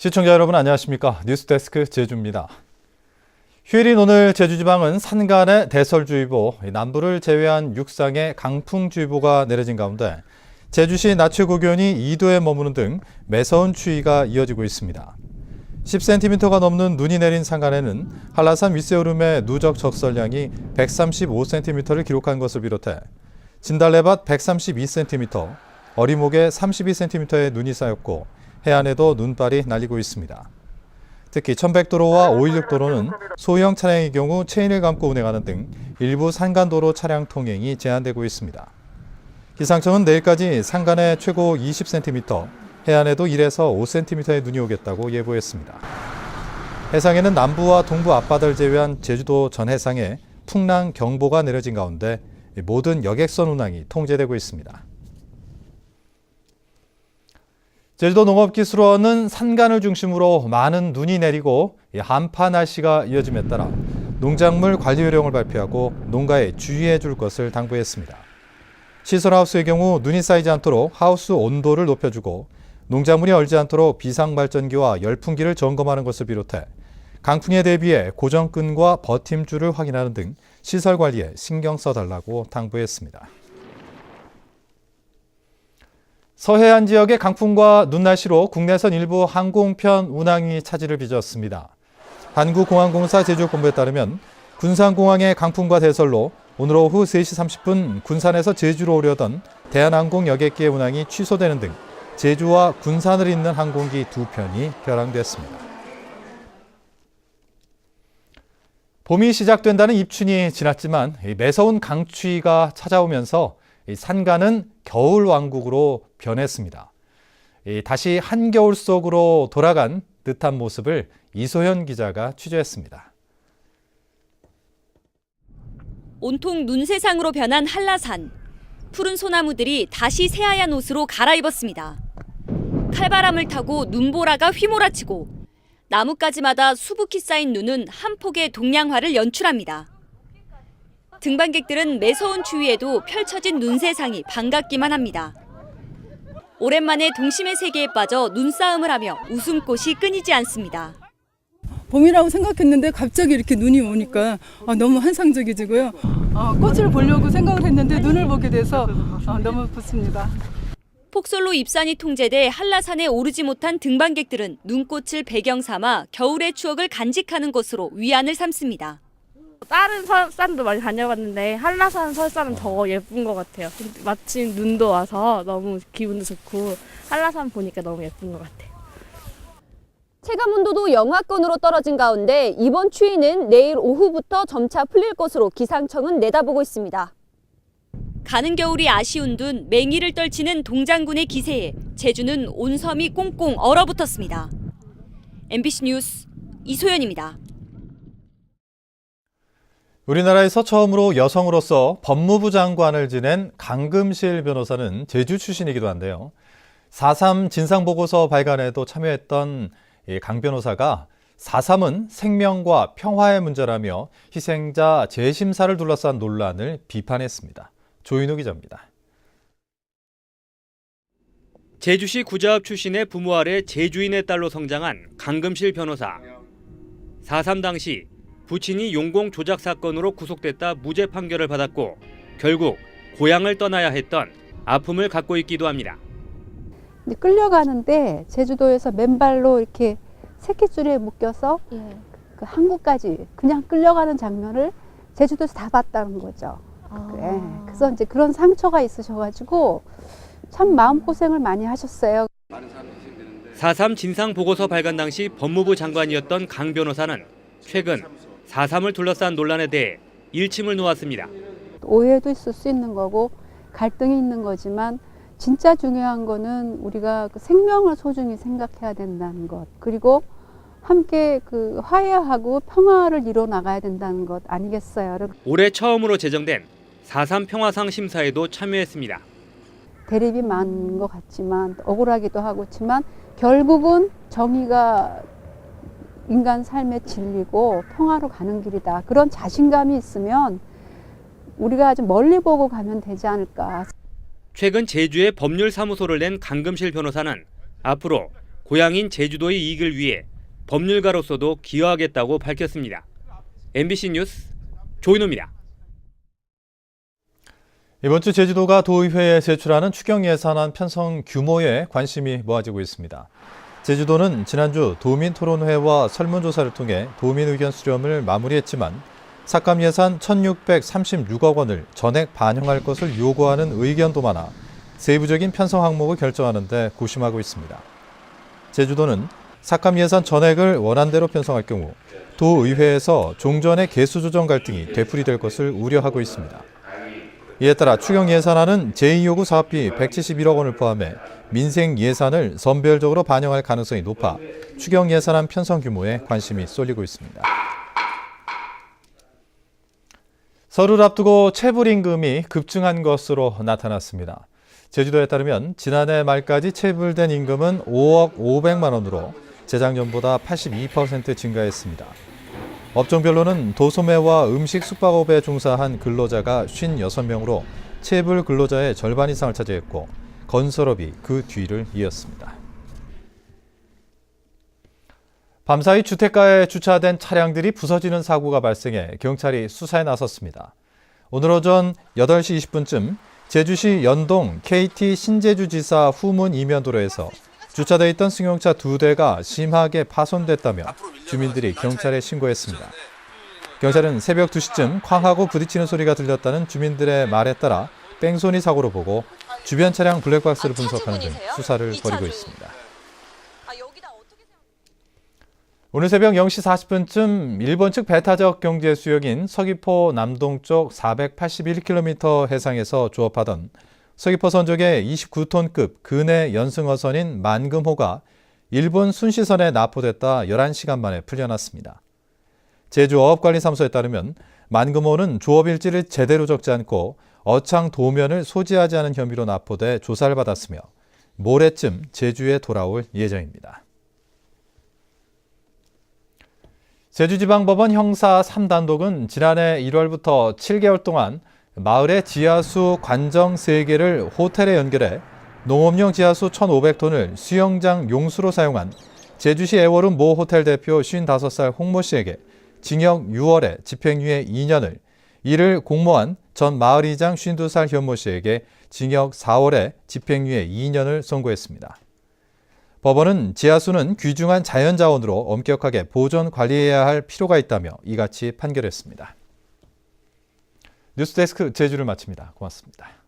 시청자 여러분 안녕하십니까? 뉴스데스크 제주입니다. 휴일인 오늘 제주지방은 산간에 대설주의보, 남부를 제외한 육상에 강풍주의보가 내려진 가운데 제주시 낮 최고 기온이 2도에 머무는 등 매서운 추위가 이어지고 있습니다. 10cm가 넘는 눈이 내린 산간에는 한라산 윗세오름의 누적 적설량이 135cm를 기록한 것을 비롯해 진달래밭 132cm, 어리목에 32cm의 눈이 쌓였고 해안에도 눈발이 날리고 있습니다. 특히 1100도로와 516도로는 소형 차량의 경우 체인을 감고 운행하는 등 일부 산간도로 차량 통행이 제한되고 있습니다. 기상청은 내일까지 산간에 최고 20cm, 해안에도 1에서 5cm의 눈이 오겠다고 예보했습니다. 해상에는 남부와 동부 앞바다를 제외한 제주도 전 해상에 풍랑 경보가 내려진 가운데 모든 여객선 운항이 통제되고 있습니다. 제주도 농업기술원은 산간을 중심으로 많은 눈이 내리고 한파 날씨가 이어짐에 따라 농작물 관리 요령을 발표하고 농가에 주의해 줄 것을 당부했습니다. 시설하우스의 경우 눈이 쌓이지 않도록 하우스 온도를 높여주고 농작물이 얼지 않도록 비상발전기와 열풍기를 점검하는 것을 비롯해 강풍에 대비해 고정끈과 버팀줄을 확인하는 등 시설 관리에 신경 써달라고 당부했습니다. 서해안 지역의 강풍과 눈 날씨로 국내선 일부 항공편 운항이 차질을 빚었습니다. 한국공항공사 제주본부에 따르면 군산공항의 강풍과 대설로 오늘 오후 3시 30분 군산에서 제주로 오려던 대한항공 여객기의 운항이 취소되는 등 제주와 군산을 잇는 항공기 2편이 결항됐습니다. 봄이 시작된다는 입춘이 지났지만 매서운 강추위가 찾아오면서 산간은 겨울 왕국으로 변했습니다. 다시 한겨울 속으로 돌아간 듯한 모습을 이소현 기자가 취재했습니다. 온통 눈세상으로 변한 한라산. 푸른 소나무들이 다시 새하얀 옷으로 갈아입었습니다. 칼바람을 타고 눈보라가 휘몰아치고 나뭇가지마다 수북히 쌓인 눈은 한 폭의 동양화를 연출합니다. 등반객들은 매서운 추위에도 펼쳐진 눈세상이 반갑기만 합니다. 오랜만에 동심의 세계에 빠져 눈싸움을 하며 웃음꽃이 끊이지 않습니다. 봄이라고 생각했는데 갑자기 이렇게 눈이 오니까 너무 환상적이지고요. 꽃을 보려고 생각을 했는데 눈을 보게 돼서 너무 좋습니다. 폭설로 입산이 통제돼 한라산에 오르지 못한 등반객들은 눈꽃을 배경 삼아 겨울의 추억을 간직하는 것으로 위안을 삼습니다. 다른 설산도 많이 다녀봤는데 한라산 설산은 더 예쁜 것 같아요. 마침 눈도 와서 너무 기분도 좋고 한라산 보니까 너무 예쁜 것 같아요. 체감온도도 영하권으로 떨어진 가운데 이번 추위는 내일 오후부터 점차 풀릴 것으로 기상청은 내다보고 있습니다. 가는 겨울이 아쉬운 둔 맹위를 떨치는 동장군의 기세에 제주는 온 섬이 꽁꽁 얼어붙었습니다. MBC 뉴스 이소연입니다. 우리나라에서 처음으로 여성으로서 법무부 장관을 지낸 강금실 변호사는 제주 출신이기도 한데요. 4.3 진상보고서 발간에도 참여했던 강 변호사가 4.3은 생명과 평화의 문제라며 희생자 재심사를 둘러싼 논란을 비판했습니다. 조인호 기자입니다. 제주시 구자읍 출신의 부모 아래 제주인의 딸로 성장한 강금실 변호사. 4.3 당시 부친이 용공 조작 사건으로 구속됐다 무죄 판결을 받았고 결국 고향을 떠나야 했던 아픔을 갖고 있기도 합니다. 끌려가는데 제주도에서 맨발로 이렇게 새끼줄에 묶여서 그 한국까지 그냥 끌려가는 장면을 제주도에서 다 봤다는 거죠. 그래서 이제 그런 상처가 있으셔가지고 참 마음고생을 많이 하셨어요. 4.3 진상보고서 발간 당시 법무부 장관이었던 강 변호사는 최근 4.3을 둘러싼 논란에 대해 일침을 놓았습니다. 오해도 있을 수 있는 거고 갈등이 있는 거지만 진짜 중요한 거는 우리가 그 생명을 소중히 생각해야 된다는 것, 그리고 함께 그 화해하고 평화를 이뤄 나가야 된다는 것 아니겠어요? 올해 처음으로 제정된 4.3 평화상 심사에도 참여했습니다. 대립이 많은 것 같지만 억울하기도 하고 그렇지만 결국은 정의가 인간 삶의 진리고 평화로 가는 길이다. 그런 자신감이 있으면 우리가 아주 멀리 보고 가면 되지 않을까. 최근 제주에 법률사무소를 낸 강금실 변호사는 앞으로 고향인 제주도의 이익을 위해 법률가로서도 기여하겠다고 밝혔습니다. MBC 뉴스 조인호입니다. 이번 주 제주도가 도의회에 제출하는 추경 예산안 편성 규모에 관심이 모아지고 있습니다. 제주도는 지난주 도민 토론회와 설문조사를 통해 도민 의견 수렴을 마무리했지만 삭감 예산 1,636억 원을 전액 반영할 것을 요구하는 의견도 많아 세부적인 편성 항목을 결정하는 데 고심하고 있습니다. 제주도는 삭감 예산 전액을 원안대로 편성할 경우 도의회에서 종전의 개수 조정 갈등이 되풀이될 것을 우려하고 있습니다. 이에 따라 추경 예산안은 제2요구 사업비 171억 원을 포함해 민생 예산을 선별적으로 반영할 가능성이 높아 추경 예산안 편성 규모에 관심이 쏠리고 있습니다. 설을 앞두고 체불 임금이 급증한 것으로 나타났습니다. 제주도에 따르면 지난해 말까지 체불된 임금은 5억 500만 원으로 재작년보다 82% 증가했습니다. 업종별로는 도소매와 음식 숙박업에 종사한 근로자가 56명으로 체불 근로자의 절반 이상을 차지했고 건설업이 그 뒤를 이었습니다. 밤사이 주택가에 주차된 차량들이 부서지는 사고가 발생해 경찰이 수사에 나섰습니다. 오늘 오전 8시 20분쯤 제주시 연동 KT 신제주지사 후문 이면도로에서 주차돼 있던 승용차 2대가 심하게 파손됐다며 주민들이 경찰에 신고했습니다. 경찰은 새벽 2시쯤 쾅하고 부딪히는 소리가 들렸다는 주민들의 말에 따라 뺑소니 사고로 보고 주변 차량 블랙박스를 분석하는 등 수사를 벌이고 있습니다. 오늘 새벽 0시 40분쯤 일본 측 배타적 경제 수역인 서귀포 남동쪽 481km 해상에서 조업하던 서귀포 선적의 29톤급 근해 연승어선인 만금호가 일본 순시선에 납포됐다 11시간 만에 풀려났습니다. 제주어업관리사무소에 따르면 만금호는 조업일지를 제대로 적지 않고 어창 도면을 소지하지 않은 혐의로 납포돼 조사를 받았으며 모레쯤 제주에 돌아올 예정입니다. 제주지방법원 형사 3단독은 지난해 1월부터 7개월 동안 마을의 지하수 관정 3개를 호텔에 연결해 농업용 지하수 1,500톤을 수영장 용수로 사용한 제주시 애월읍 모 호텔 대표 55살 홍모 씨에게 징역 6월에 집행유예 2년을, 이를 공모한 전 마을이장 52살 현모 씨에게 징역 4월에 집행유예 2년을 선고했습니다. 법원은 지하수는 귀중한 자연자원으로 엄격하게 보존 관리해야 할 필요가 있다며 이같이 판결했습니다. 뉴스데스크 제주를 마칩니다. 고맙습니다.